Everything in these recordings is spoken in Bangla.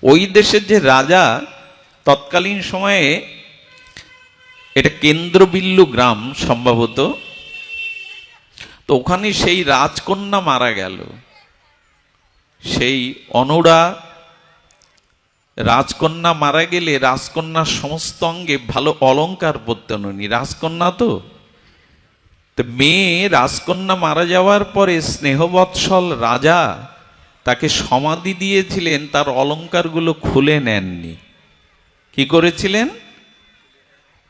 ওই দেশের যে রাজা, তৎকালীন সময়ে এটা কেন্দ্রবিল্লু গ্রাম সম্ভবত, তো ওখানে সেই রাজকন্যা মারা গেল। সেই অনুরা রাজকন্যা মারা গেলে রাজকন্যার সমস্ত অঙ্গে ভালো অলংকার পরতেন উনি, রাজকন্যা তো। মেয়ে রাজকন্যা মারা যাওয়ার পরে স্নেহবৎসল রাজা তাকে সমাধি দিয়েছিলেন, তার অলংকারগুলো খুলে নেননি। কি করেছিলেন?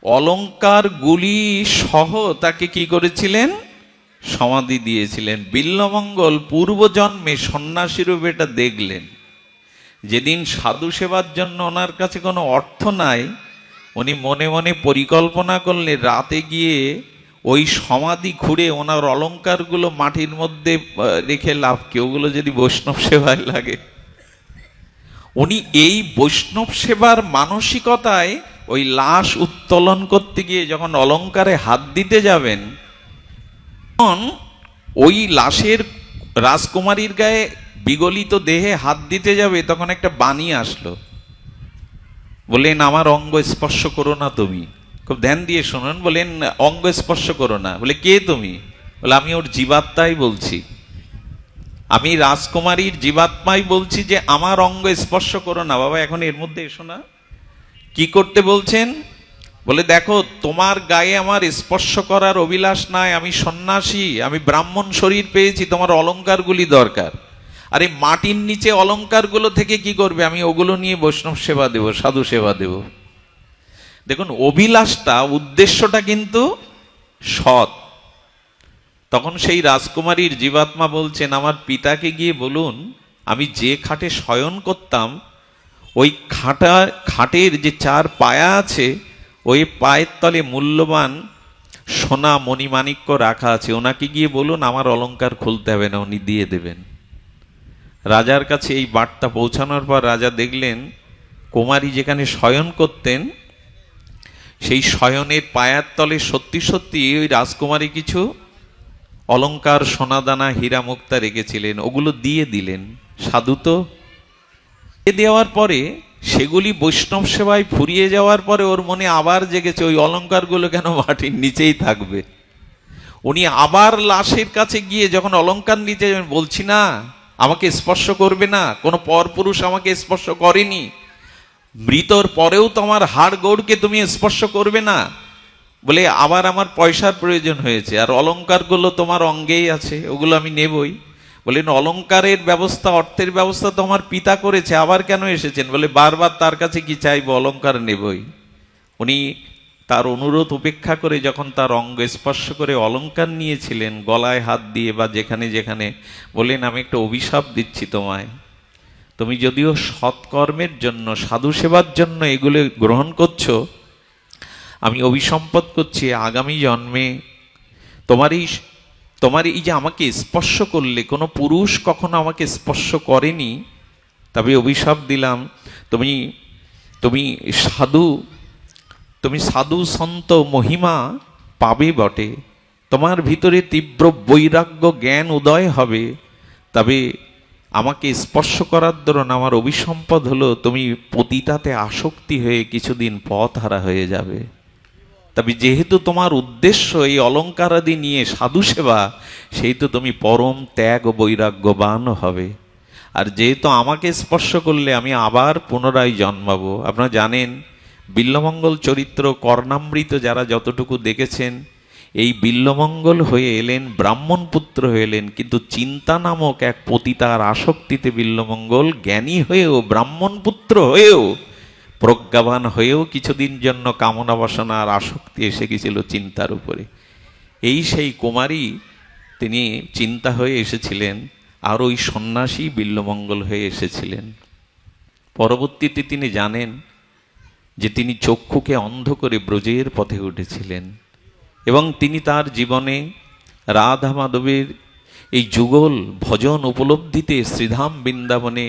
অলংকারগুলি সহ তাকে কি করেছিলেন? সমাধি দিয়েছিলেন। বিল্বমঙ্গল পূর্বজন্মে সন্ন্যাসী রূপে এটা দেখলেন। যেদিন সাধু সেবার জন্য ওনার কাছে কোনো অর্থ নাই, উনি মনে মনে পরিকল্পনা করলে রাতে গিয়ে ওই সমাধি খুঁড়ে ওনার অলংকারগুলো মাটির মধ্যে রেখে লাভ কি, ওগুলো যদি বৈষ্ণব সেবায় লাগে। উনি এই বৈষ্ণব সেবার মানসিকতায় ওই লাশ উত্তোলন করতে গিয়ে যখন অলংকারে হাত দিতে যাবেন, তখন ওই লাশের রাজকুমারীর গায়ে বিগলিত দেহে হাত দিতে যাবে, তখন একটা বাণী আসলো, বললেন আমার অঙ্গ স্পর্শ করো না তুমি। খুব ধ্যান দিয়ে শুনুন। বলেন অঙ্গ স্পর্শ করো না। বলে কে তুমি? বলে আমি ওর জীবাত্মাই বলছি, আমি রাজকুমারীর জীবাত্মাই বলছি যে আমার অঙ্গ স্পর্শ করো না। বাবা এখন এর মধ্যে এসো না। কি করতে বলছেন? বলে দেখো, তোমার গায়ে আমার স্পর্শ করার অভিলাষ নাই, আমি সন্ন্যাসী, আমি ব্রাহ্মণ শরীর পেয়েছি, তোমার অলংকারগুলি দরকার। আরে মাটির নিচে অলংকারগুলো থেকে কি করবে? আমি ওগুলো নিয়ে বৈষ্ণব সেবা দেব, সাধু সেবা দেব। দেখুন অভিলাষটা, উদ্দেশ্যটা কিন্তু সৎ। তখন সেই রাজকুমারীর জীবাত্মা বলছেন আমার পিতাকে গিয়ে বলুন আমি যে খাটে শয়ন করতাম, ওই খাটের যে 4 পায়া আছে, ওই পায়ের তলে মূল্যবান সোনা মণিমাণিক্য রাখা আছে, ওনাকে গিয়ে বলুন আমার অলংকার খুলতে হবে না, উনি দিয়ে দেবেন। রাজার কাছে এই বার্তা পৌঁছানোর পর রাজা দেখলেন কুমারী যেখানে শয়ন করতেন, সেই শয়নের পায়ার তলে সত্যি সত্যি ওই রাজকুমারী কিছু অলংকার, সোনাদানা, হীরা মুক্তা রেখেছিলেন, ওগুলো দিয়ে দিলেন। সাধু তো। দেওয়ার পরে সেগুলি বৈষ্ণব সেবায় ফুরিয়ে যাওয়ার পরে ওর মনে আবার জেগেছে ওই অলংকারগুলো কেন মাটির নিচেই থাকবে। উনি আবার লাশের কাছে গিয়ে যখন অলংকার নিতে যাবেন, বলছি না আমাকে স্পর্শ করবে না, কোনো পরপুরুষ আমাকে স্পর্শ করেনি, মৃতর পরেও তোমার হাড় গোড়কে তুমি স্পর্শ করবে না। বলে আবার আমার পয়সার প্রয়োজন হয়েছে, আর অলংকারগুলো তোমার অঙ্গেই আছে, ওগুলো আমি নেবই। বলেন অলংকারের ব্যবস্থা, অর্থের ব্যবস্থা তো আমার পিতা করেছে, আবার কেন এসেছেন? বলে বারবার তার কাছে কি চাইবো, অলংকার নেবই। উনি তার অনুরোধ উপেক্ষা করে যখন তার অঙ্গ স্পর্শ করে অলংকার নিয়েছিলেন, গলায় হাত দিয়ে বা যেখানে যেখানে, বলেন আমি একটা অভিশাপ দিচ্ছি তোমায়, তুমি যদিও সৎকর্মের জন্য, সাধু সেবার জন্য এগুলো গ্রহণ করছো, আমি অভিসম্পদ করছি আগামী জন্মে তোমার এই যে আমাকে স্পর্শ করলে, কোনো পুরুষ কখনো আমাকে স্পর্শ করেনি, তবে অভিশাপ দিলাম তুমি তুমি সাধু সন্ত মহিমা পাবে বটে, তোমার ভিতরে তীব্র বৈরাগ্য জ্ঞান উদয় হবে, তবে আমাকে স্পর্শ করার দরুন আমার অভিসম্পদ হলো তুমি পতিতাতে আসক্তি হয়ে কিছুদিন পথ হারা হয়ে যাবে। তবে যেহেতু তোমার উদ্দেশ্য এই অলংকারাদি নিয়ে সাধু সেবা, সেই তো তুমি পরম ত্যাগ ও বৈরাগ্যবান হবে। আর যেহেতু আমাকে স্পর্শ করলে আমি আবার পুনরায় জন্মাবো। আপনারা জানেন বিল্বমঙ্গল চরিত্র কর্ণামৃত যারা যতটুকু দেখেছেন, এই বিল্বমঙ্গল হয়ে এলেন, ব্রাহ্মণ পুত্র হয়ে এলেন, কিন্তু চিন্তা নামক এক পতিতার আসক্তিতে বিল্বমঙ্গল জ্ঞানী হয়েও, ব্রাহ্মণ পুত্র হয়েও, প্রজ্ঞাবান হয়েও কিছুদিন জন্য কামনা বাসনা আর আসক্তি এসে গেছিল চিন্তার উপরে। এই সেই কুমারী, তিনি চিন্তা হয়ে এসেছিলেন, আর ওই সন্ন্যাসী বিল্বমঙ্গল হয়ে এসেছিলেন। পরবর্তীতে তিনি জানেন যে তিনি চক্ষুকে অন্ধ করে ব্রজের পথে উঠেছিলেন, এবং তিনি তার জীবনে রাধা মাধবের এই যুগল ভজন উপলব্ধিতে শ্রীধাম বৃন্দাবনে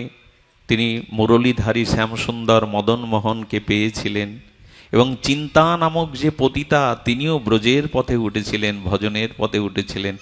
তিনি মুরলীধারী শ্যামসুন্দর মদন মোহনকে পেয়েছিলেন, এবং চিন্তা নামক যে পতিতা, তিনিও ব্রজের পথে উঠেছিলেন, ভজনের পথে উঠেছিলেন।